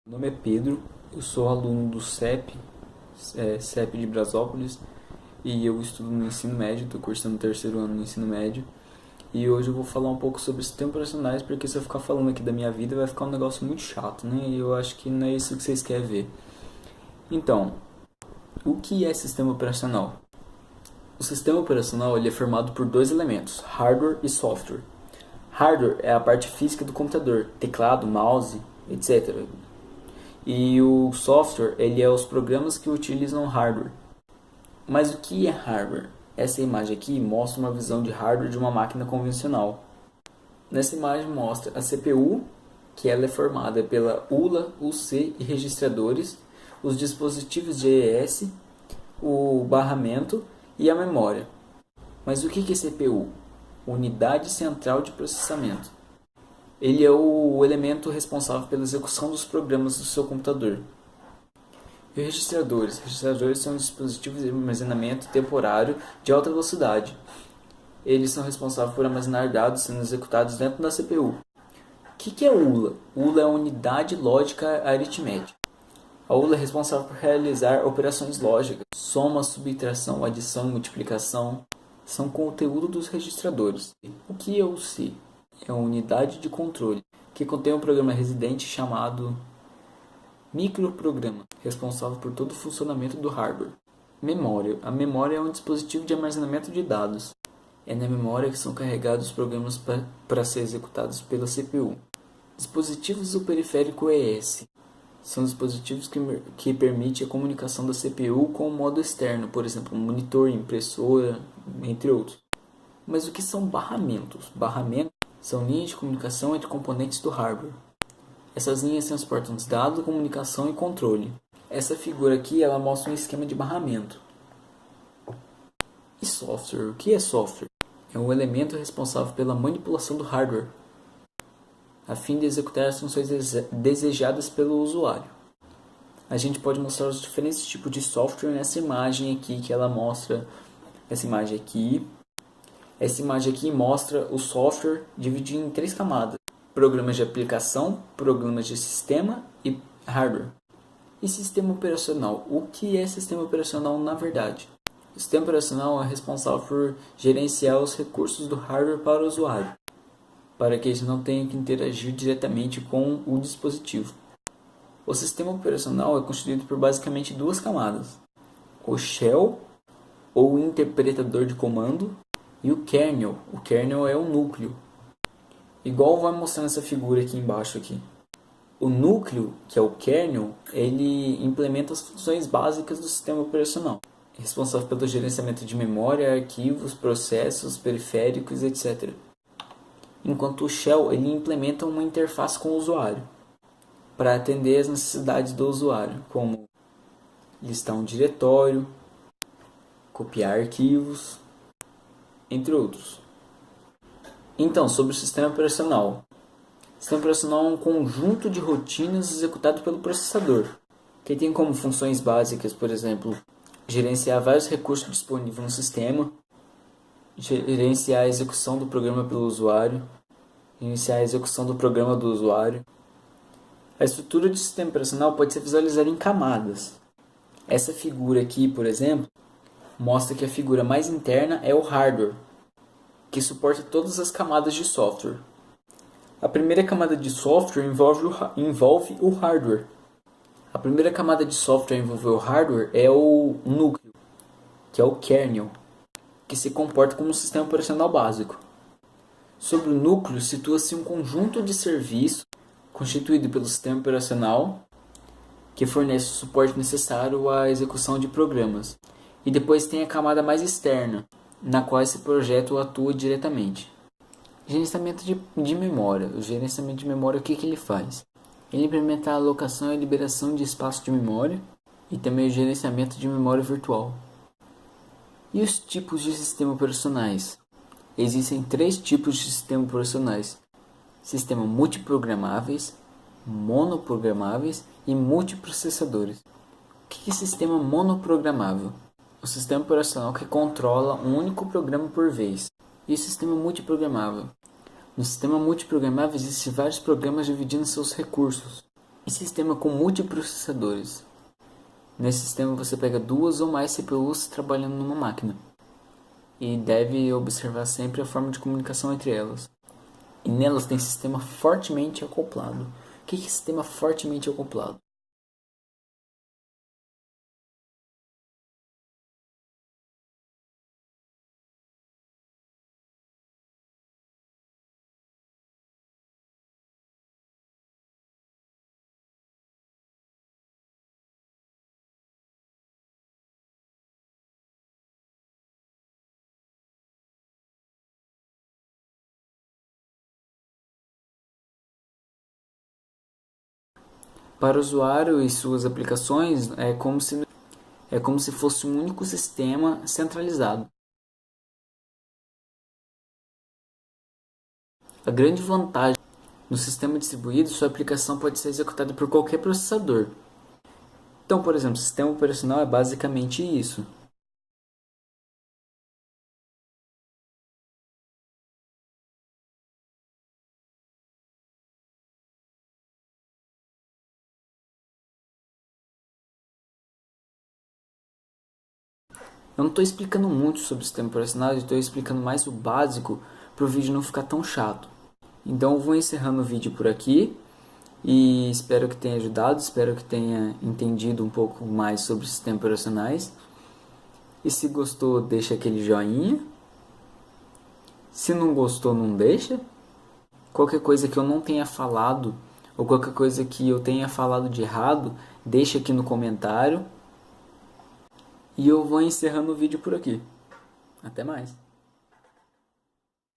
Meu nome é Pedro, eu sou aluno do CEP de Brasópolis, e eu estudo no ensino médio, estou cursando o terceiro ano no ensino médio. E hoje eu vou falar um pouco sobre sistemas operacionais, porque se eu ficar falando aqui da minha vida vai ficar um negócio muito chato, né? E eu acho que não é isso que vocês querem ver. Então, o que é sistema operacional? O sistema operacional ele é formado por dois elementos, hardware e software. Hardware é a parte física do computador, teclado, mouse, etc. E o software, ele é os programas que utilizam hardware. Mas o que é hardware? Essa imagem aqui mostra uma visão de hardware de uma máquina convencional. Nessa imagem mostra a CPU, que ela é formada pela ULA, UC e registradores, os dispositivos de EES, o barramento e a memória. Mas o que é CPU? Unidade Central de Processamento. Ele é o elemento responsável pela execução dos programas do seu computador. E registradores? Registradores são dispositivos de armazenamento temporário de alta velocidade. Eles são responsáveis por armazenar dados sendo executados dentro da CPU. O que é ULA? ULA é a Unidade Lógica Aritmética. A ULA é responsável por realizar operações lógicas, soma, subtração, adição e multiplicação. São conteúdo dos registradores. O que é o C? É uma unidade de controle, que contém um programa residente chamado microprograma, responsável por todo o funcionamento do hardware. Memória. A memória é um dispositivo de armazenamento de dados. É na memória que são carregados os programas para ser executados pela CPU. Dispositivos do periférico ES. São dispositivos que permitem a comunicação da CPU com o modo externo, por exemplo, um monitor, impressora, entre outros. Mas o que são barramentos? Barramentos são linhas de comunicação entre componentes do hardware. Essas linhas transportam os dados, comunicação e controle. Essa figura aqui ela mostra um esquema de barramento. E software? O que é software? É um elemento responsável pela manipulação do hardware, a fim de executar as funções desejadas pelo usuário. A gente pode mostrar os diferentes tipos de software nessa imagem aqui, que ela mostra essa imagem aqui. Essa imagem aqui mostra o software dividido em três camadas: programas de aplicação, programas de sistema e hardware. E sistema operacional? O que é sistema operacional na verdade? O sistema operacional é responsável por gerenciar os recursos do hardware para o usuário, para que eles não tenham que interagir diretamente com o dispositivo. O sistema operacional é constituído por basicamente duas camadas: o shell, ou interpretador de comando, e o kernel. O kernel é o núcleo, igual vai mostrando essa figura aqui embaixo aqui. O núcleo, que é o kernel, ele implementa as funções básicas do sistema operacional, responsável pelo gerenciamento de memória, arquivos, processos, periféricos, etc. Enquanto o shell ele implementa uma interface com o usuário, para atender às necessidades do usuário, como listar um diretório, copiar arquivos, entre outros. Então, sobre o sistema operacional. O sistema operacional é um conjunto de rotinas executado pelo processador, que tem como funções básicas, por exemplo, gerenciar vários recursos disponíveis no sistema, gerenciar a execução do programa pelo usuário, iniciar a execução do programa do usuário. A estrutura de sistema operacional pode ser visualizada em camadas. Essa figura aqui, por exemplo, mostra que a figura mais interna é o hardware, que suporta todas as camadas de software. A primeira camada de software envolve o hardware. A primeira camada de software a envolver o hardware é o núcleo, que é o kernel, que se comporta como um sistema operacional básico. Sobre o núcleo situa-se um conjunto de serviços constituído pelo sistema operacional, que fornece o suporte necessário à execução de programas. E depois tem a camada mais externa, na qual esse projeto atua diretamente. Gerenciamento de memória. O gerenciamento de memória, o que ele faz? Ele implementa a alocação e liberação de espaço de memória e também o gerenciamento de memória virtual. E os tipos de sistemas operacionais? Existem três tipos de sistemas operacionais: sistema multiprogramáveis, monoprogramáveis e multiprocessadores. O que é sistema monoprogramável? O sistema operacional que controla um único programa por vez. E o sistema multiprogramável? No sistema multiprogramável existem vários programas dividindo seus recursos. E sistema com multiprocessadores? Nesse sistema você pega 2 ou mais CPUs trabalhando numa máquina e deve observar sempre a forma de comunicação entre elas. E nelas tem sistema fortemente acoplado. O que é sistema fortemente acoplado? Para o usuário e suas aplicações, é como se fosse um único sistema centralizado. A grande vantagem no sistema distribuído, sua aplicação pode ser executada por qualquer processador. Então, por exemplo, o sistema operacional é basicamente isso. Eu não estou explicando muito sobre o sistema operacional, eu estou explicando mais o básico para o vídeo não ficar tão chato. Então eu vou encerrando o vídeo por aqui e espero que tenha ajudado, espero que tenha entendido um pouco mais sobre os sistemas operacionais. E se gostou, deixa aquele joinha. Se não gostou, não deixa. Qualquer coisa que eu não tenha falado ou qualquer coisa que eu tenha falado de errado, deixa aqui no comentário. E eu vou encerrando o vídeo por aqui. Até mais.